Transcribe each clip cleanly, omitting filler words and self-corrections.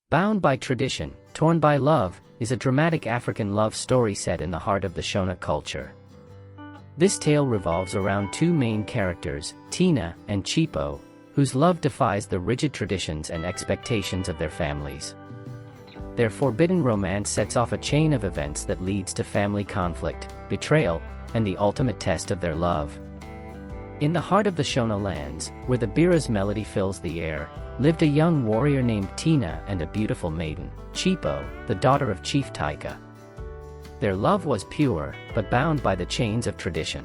Bound by Tradition, Torn by Love, is a dramatic African love story set in the heart of the Shona culture. This tale revolves around two main characters, Tina and Chipo, whose love defies the rigid traditions and expectations of their families. Their forbidden romance sets off a chain of events that leads to family conflict, betrayal, and the ultimate test of their love. In the heart of the Shona lands, where the Bira's melody fills the air, lived a young warrior named Tina and a beautiful maiden, Chipo, the daughter of Chief Taika. Their love was pure, but bound by the chains of tradition.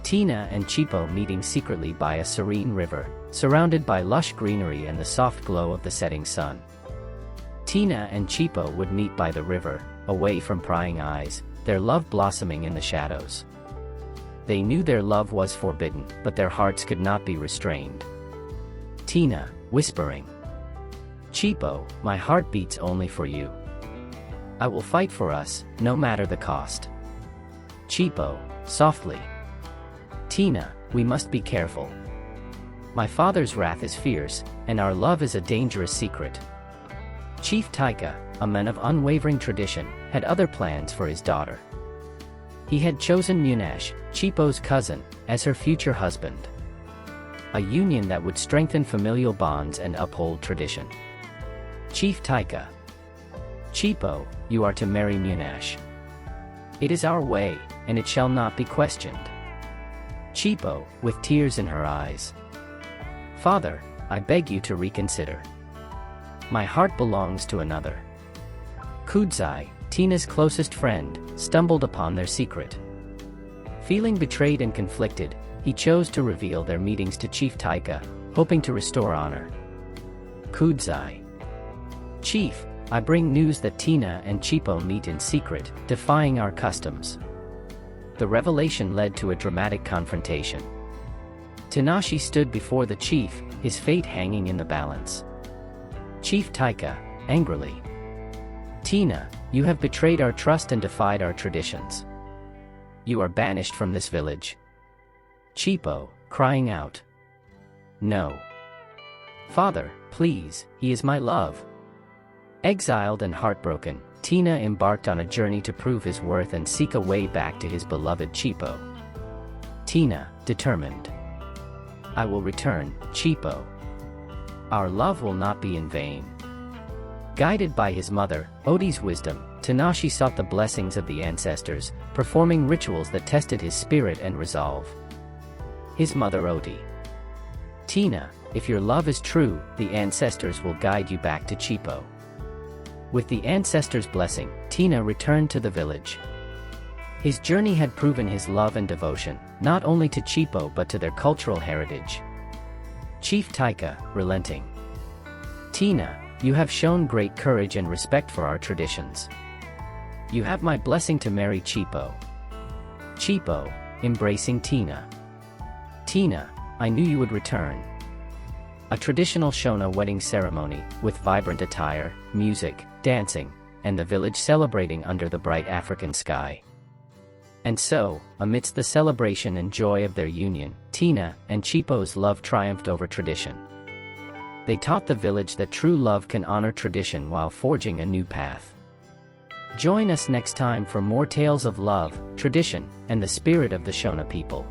Tina and Chipo meeting secretly by a serene river, surrounded by lush greenery and the soft glow of the setting sun. Tina and Chipo would meet by the river, away from prying eyes, their love blossoming in the shadows. They knew their love was forbidden, but their hearts could not be restrained. Tina, whispering, "Chipo, my heart beats only for you. I will fight for us, no matter the cost." Chipo, softly, "Tina, we must be careful. My father's wrath is fierce, and our love is a dangerous secret." Chief Taika, a man of unwavering tradition, had other plans for his daughter. He had chosen Munash, Chipo's cousin, as her future husband. A union that would strengthen familial bonds and uphold tradition. Chief Taika, "Chipo, you are to marry Munash. It is our way, and it shall not be questioned." Chipo, with tears in her eyes, "Father, I beg you to reconsider. My heart belongs to another." Kudzai, Tina's closest friend, stumbled upon their secret. Feeling betrayed and conflicted, he chose to reveal their meetings to Chief Taika, hoping to restore honor. Kudzai, "Chief, I bring news that Tina and Chipo meet in secret, defying our customs." The revelation led to a dramatic confrontation. Tanashi stood before the chief, his fate hanging in the balance. Chief Taika, angrily, "Tina, you have betrayed our trust and defied our traditions. You are banished from this village." Chipo, crying out, "No. Father, please, he is my love." Exiled and heartbroken, Tina embarked on a journey to prove his worth and seek a way back to his beloved Chipo. Tina, determined, "I will return, Chipo. Our love will not be in vain." Guided by his mother, Odi's wisdom, Tanashi sought the blessings of the ancestors, performing rituals that tested his spirit and resolve. His mother Odi, "Tina, if your love is true, the ancestors will guide you back to Chipo." With the ancestors' blessing, Tina returned to the village. His journey had proven his love and devotion, not only to Chipo but to their cultural heritage. Chief Taika, relenting, "Tina, you have shown great courage and respect for our traditions. You have my blessing to marry Chipo." Chipo, embracing Tina, "Tina, I knew you would return." A traditional Shona wedding ceremony, with vibrant attire, music, dancing, and the village celebrating under the bright African sky. And so, amidst the celebration and joy of their union, Tina and Chipo's love triumphed over tradition. They taught the village that true love can honor tradition while forging a new path. Join us next time for more tales of love, tradition, and the spirit of the Shona people.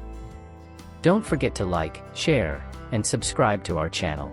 Don't forget to like, share, and subscribe to our channel.